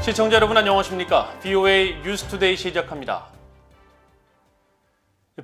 시청자 여러분 안녕하십니까? VOA 뉴스투데이 시작합니다.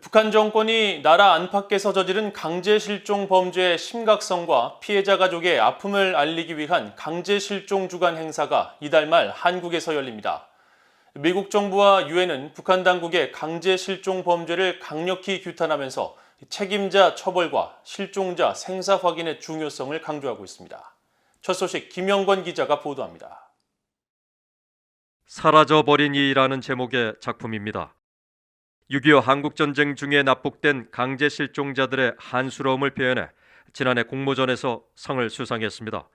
북한 정권이 나라 안팎에서 저지른 강제 실종 범죄의 심각성과 피해자 가족의 아픔을 알리기 위한 강제 실종 주간 행사가 이달 말 한국에서 열립니다. 미국 정부와 유엔은 북한 당국의 강제 실종 범죄를 강력히 규탄하면서 책임자 처벌과 실종자 생사 확인의 중요성을 강조하고 있습니다. 첫 소식 김영권 기자가 보도합니다. 사라져버린 이라는 제목의 작품입니다. 6.25 한국전쟁 중에 납북된 강제 실종자들의 한스러움을 표현해 지난해 공모전에서 상을 수상했습니다.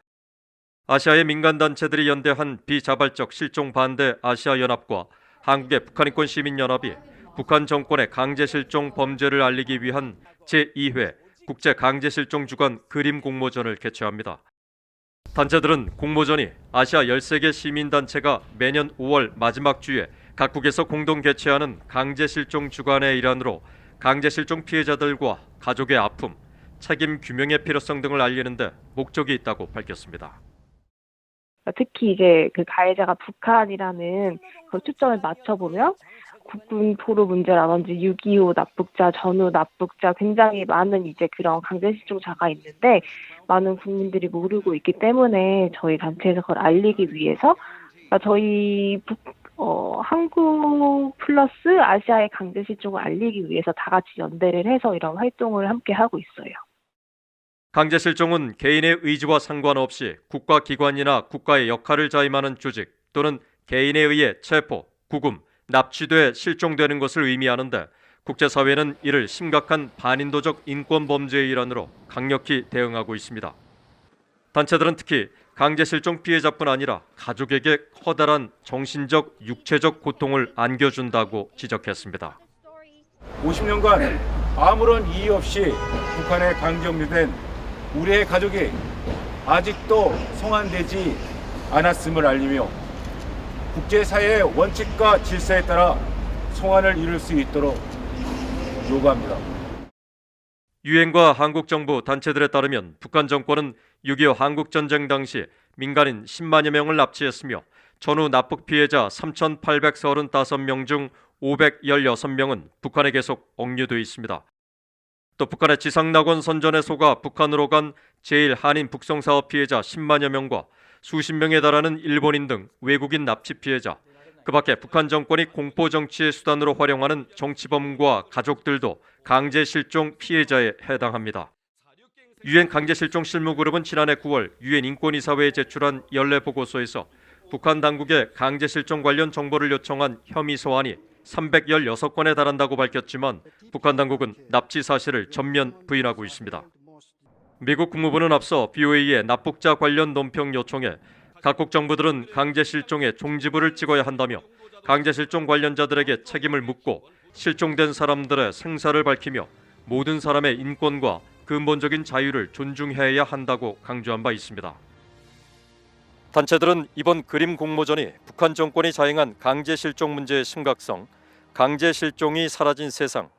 아시아의 민간단체들이 연대한 비자발적 실종 반대 아시아연합과 한국의 북한인권 시민연합이 북한 정권의 강제 실종 범죄를 알리기 위한 제2회 국제강제실종주간 그림 공모전을 개최합니다. 단체들은 공모전이 아시아 13개 시민단체가 매년 5월 마지막 주에 각국에서 공동 개최하는 강제실종 주간의 일환으로 강제실종 피해자들과 가족의 아픔, 책임 규명의 필요성 등을 알리는 데 목적이 있다고 밝혔습니다. 특히 이제 그 가해자가 북한이라는 그 초점을 맞춰보면 국군 포로 문제라든지 6.25 납북자, 전후 납북자 굉장히 많은 이제 그런 강제실종자가 있는데 많은 국민들이 모르고 있기 때문에 저희 단체에서 그걸 알리기 위해서 저희 한국 플러스 아시아의 강제실종을 알리기 위해서 다 같이 연대를 해서 이런 활동을 함께 하고 있어요. 강제실종은 개인의 의지와 상관없이 국가기관이나 국가의 역할을 자임하는 조직 또는 개인에 의해 체포, 구금, 납치돼 실종되는 것을 의미하는데 국제사회는 이를 심각한 반인도적 인권범죄의 일환으로 강력히 대응하고 있습니다. 단체들은 특히 강제실종 피해자뿐 아니라 가족에게 커다란 정신적, 육체적 고통을 안겨준다고 지적했습니다. 50년간 아무런 이의 없이 북한에 강제업류된 우리의 가족이 아직도 송환되지 않았음을 알리며 국제사회의 원칙과 질서에 따라 송환을 이룰 수 있도록 요구합니다. 유엔과 한국 정부 단체들에 따르면 북한 정권은 6.25 한국전쟁 당시 민간인 10만여 명을 납치했으며 전후 납북 피해자 3,835명 중 516명은 북한에 계속 억류돼 있습니다. 또 북한의 지상낙원 선전에 속아 북한으로 간 제1한인 북송사업 피해자 10만여 명과 수십 명에 달하는 일본인 등 외국인 납치 피해자, 그 밖에 북한 정권이 공포 정치의 수단으로 활용하는 정치범과 가족들도 강제 실종 피해자에 해당합니다. 유엔 강제실종 실무그룹은 지난해 9월 유엔 인권이사회에 제출한 연례 보고서에서 북한 당국의 강제실종 관련 정보를 요청한 혐의 소환이 316건에 달한다고 밝혔지만 북한 당국은 납치 사실을 전면 부인하고 있습니다. 미국 국무부는 앞서 BOA의 납북자 관련 논평 요청에 각국 정부들은 강제실종의 종지부를 찍어야 한다며 강제실종 관련자들에게 책임을 묻고 실종된 사람들의 생사를 밝히며 모든 사람의 인권과 근본적인 자유를 존중해야 한다고 강조한 바 있습니다. 단체들은 이번 그림 공모전이 북한 정권이 자행한 강제실종 문제의 심각성, 강제실종이 사라진 세상,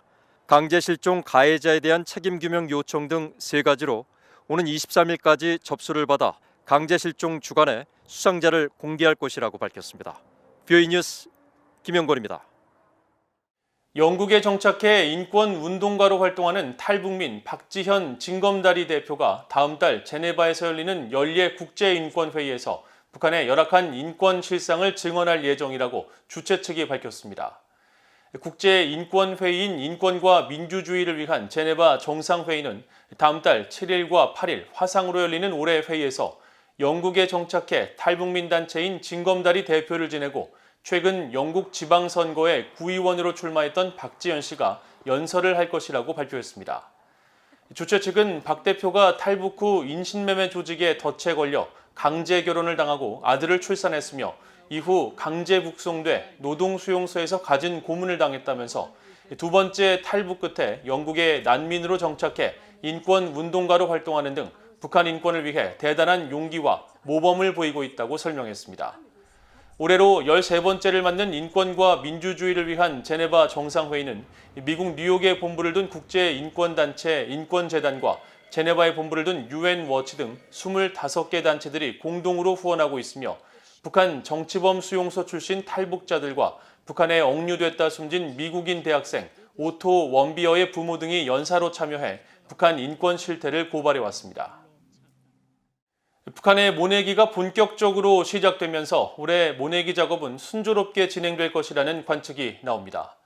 강제실종 가해자에 대한 책임규명 요청 등 세 가지로 오는 23일까지 접수를 받아 강제실종 주간에 수상자를 공개할 것이라고 밝혔습니다. VOA 뉴스 김영권입니다. 영국에 정착해 인권운동가로 활동하는 탈북민 박지현 징검다리 대표가 다음 달 제네바에서 열리는 연례 국제인권회의에서 북한의 열악한 인권 실상을 증언할 예정이라고 주최 측이 밝혔습니다. 국제인권회의인 인권과 민주주의를 위한 제네바 정상회의는 다음 달 7일과 8일 화상으로 열리는 올해 회의에서 영국에 정착해 탈북민 단체인 징검다리 대표를 지내고 최근 영국 지방선거에 구의원으로 출마했던 박지현 씨가 연설을 할 것이라고 발표했습니다. 주최 측은 박 대표가 탈북 후 인신매매 조직에 덫에 걸려 강제 결혼을 당하고 아들을 출산했으며 이후 강제 북송돼 노동수용소에서 가진 고문을 당했다면서 두 번째 탈북 끝에 영국에 난민으로 정착해 인권운동가로 활동하는 등 북한 인권을 위해 대단한 용기와 모범을 보이고 있다고 설명했습니다. 올해로 13번째를 맞는 인권과 민주주의를 위한 제네바 정상회의는 미국 뉴욕에 본부를 둔 국제인권단체 인권재단과 제네바에 본부를 둔 UN 워치 등 25개 단체들이 공동으로 후원하고 있으며 북한 정치범 수용소 출신 탈북자들과 북한에 억류됐다 숨진 미국인 대학생 오토 원비어의 부모 등이 연사로 참여해 북한 인권 실태를 고발해왔습니다. 북한의 모내기가 본격적으로 시작되면서 올해 모내기 작업은 순조롭게 진행될 것이라는 관측이 나옵니다.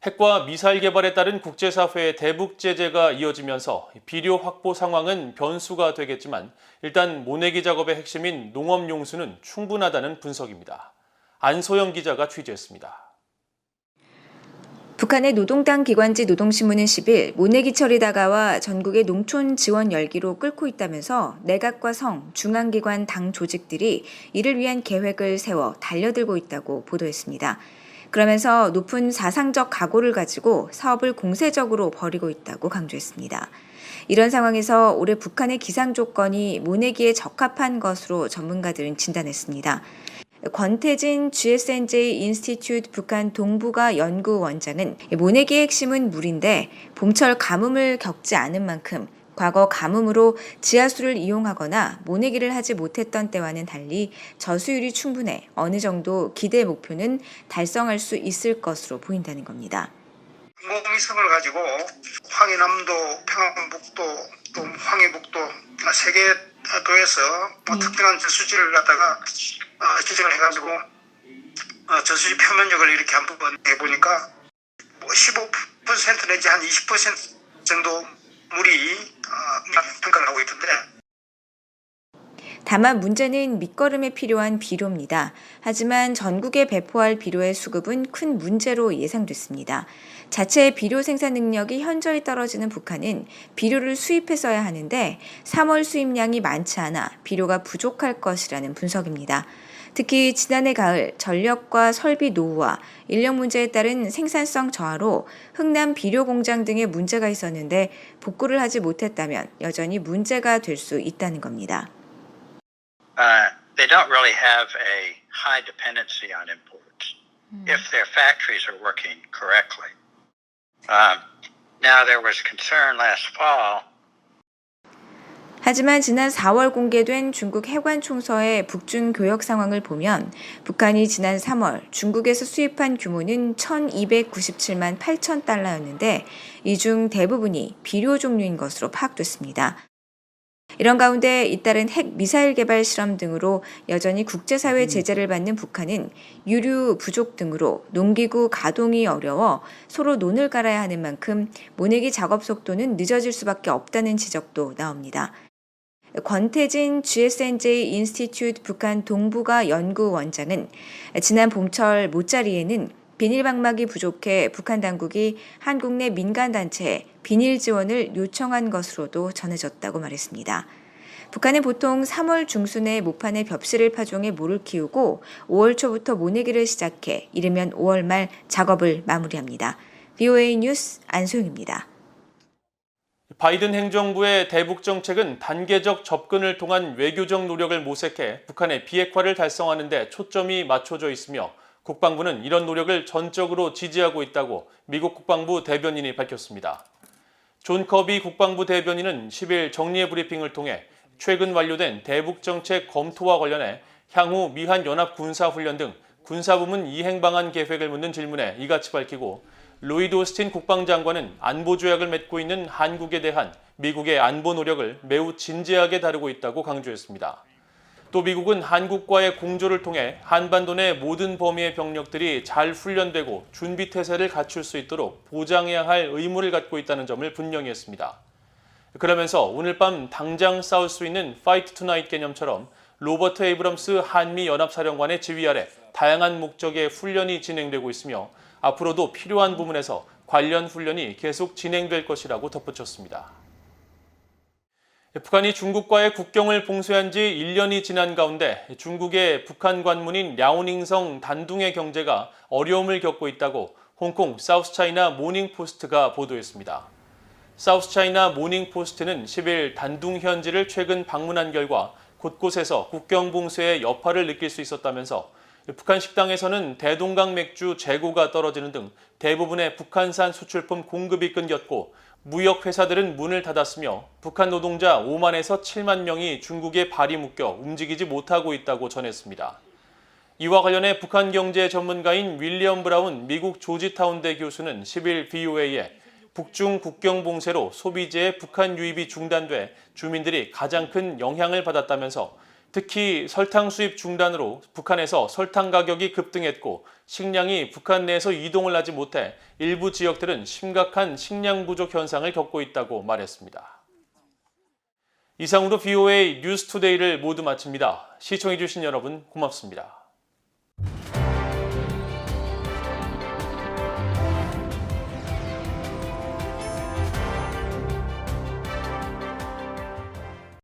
핵과 미사일 개발에 따른 국제사회의 대북 제재가 이어지면서 비료 확보 상황은 변수가 되겠지만 일단 모내기 작업의 핵심인 농업 용수는 충분하다는 분석입니다. 안소영 기자가 취재했습니다. 북한의 노동당 기관지 노동신문은 10일 모내기철이 다가와 전국의 농촌 지원 열기로 끓고 있다면서 내각과 성, 중앙기관 당 조직들이 이를 위한 계획을 세워 달려들고 있다고 보도했습니다. 그러면서 높은 사상적 각오를 가지고 사업을 공세적으로 벌이고 있다고 강조했습니다. 이런 상황에서 올해 북한의 기상 조건이 모내기에 적합한 것으로 전문가들은 진단했습니다. 권태진 GSNJ 인스티튜트 북한 동북아 연구원장은 모내기의 핵심은 물인데 봄철 가뭄을 겪지 않은 만큼 과거 가뭄으로 지하수를 이용하거나 모내기를 하지 못했던 때와는 달리 저수율이 충분해 어느 정도 기대 목표는 달성할 수 있을 것으로 보인다는 겁니다. 인공위성을 가지고 황해남도, 평안북도, 또 황해북도 세 개 도에서 특정한 저수지를 갖다가 지정을 해가지고 저수지 표면적을 이렇게 한번 해보니까 15% 내지 한 20% 정도 물이 평가를 하고 있던데. 다만 문제는 밑거름에 필요한 비료입니다. 하지만 전국에 배포할 비료의 수급은 큰 문제로 예상됐습니다. 자체 비료 생산 능력이 현저히 떨어지는 북한은 비료를 수입했어야 하는데 3월 수입량이 많지 않아 비료가 부족할 것이라는 분석입니다. 특히 지난해 가을 전력과 설비 노후와 인력 문제에 따른 생산성 저하로 흥남 비료 공장 등의 문제가 있었는데 복구를 하지 못했다면 여전히 문제가 될 수 있다는 겁니다. They don't really have a high dependency on imports if their factories are working correctly. Now there was concern last fall. 하지만 지난 4월 공개된 중국 해관 총서의 북중 교역 상황을 보면 북한이 지난 3월 중국에서 수입한 규모는 1,297만 8천 달러였는데 이 중 대부분이 비료 종류인 것으로 파악됐습니다. 이런 가운데 잇따른 핵 미사일 개발 실험 등으로 여전히 국제사회 제재를 받는 북한은 유류 부족 등으로 농기구 가동이 어려워 서로 논을 갈아야 하는 만큼 모내기 작업 속도는 늦어질 수밖에 없다는 지적도 나옵니다. 권태진 GSNJ 인스티튜트 북한 동북아 연구원장은 지난 봄철 모짜리에는 비닐 방막이 부족해 북한 당국이 한국 내 민간단체에 비닐 지원을 요청한 것으로도 전해졌다고 말했습니다. 북한은 보통 3월 중순에 모판에 벽실을 파종해 모를 키우고 5월 초부터 모내기를 시작해 이르면 5월 말 작업을 마무리합니다. VOA 뉴스 안소영입니다. 바이든 행정부의 대북 정책은 단계적 접근을 통한 외교적 노력을 모색해 북한의 비핵화를 달성하는 데 초점이 맞춰져 있으며 국방부는 이런 노력을 전적으로 지지하고 있다고 미국 국방부 대변인이 밝혔습니다. 존 커비 국방부 대변인은 10일 정례 브리핑을 통해 최근 완료된 대북 정책 검토와 관련해 향후 미한 연합 군사훈련 등 군사부문 이행 방안 계획을 묻는 질문에 이같이 밝히고 로이드 오스틴 국방장관은 안보 조약을 맺고 있는 한국에 대한 미국의 안보 노력을 매우 진지하게 다루고 있다고 강조했습니다. 또 미국은 한국과의 공조를 통해 한반도 내 모든 범위의 병력들이 잘 훈련되고 준비 태세를 갖출 수 있도록 보장해야 할 의무를 갖고 있다는 점을 분명히 했습니다. 그러면서 오늘 밤 당장 싸울 수 있는 Fight Tonight 개념처럼 로버트 에이브럼스 한미연합사령관의 지휘 아래 다양한 목적의 훈련이 진행되고 있으며 앞으로도 필요한 부분에서 관련 훈련이 계속 진행될 것이라고 덧붙였습니다. 북한이 중국과의 국경을 봉쇄한 지 1년이 지난 가운데 중국의 북한 관문인 랴오닝성 단둥의 경제가 어려움을 겪고 있다고 홍콩 사우스차이나 모닝포스트가 보도했습니다. 사우스차이나 모닝포스트는 10일 단둥 현지를 최근 방문한 결과 곳곳에서 국경 봉쇄의 여파를 느낄 수 있었다면서 북한 식당에서는 대동강 맥주 재고가 떨어지는 등 대부분의 북한산 수출품 공급이 끊겼고 무역 회사들은 문을 닫았으며 북한 노동자 5만에서 7만 명이 중국에 발이 묶여 움직이지 못하고 있다고 전했습니다. 이와 관련해 북한 경제 전문가인 윌리엄 브라운 미국 조지타운대 교수는 10일 VOA에 북중 국경 봉쇄로 소비재의 북한 유입이 중단돼 주민들이 가장 큰 영향을 받았다면서 특히 설탕 수입 중단으로 북한에서 설탕 가격이 급등했고 식량이 북한 내에서 이동을 하지 못해 일부 지역들은 심각한 식량 부족 현상을 겪고 있다고 말했습니다. 이상으로 VOA 뉴스투데이를 모두 마칩니다. 시청해주신 여러분 고맙습니다.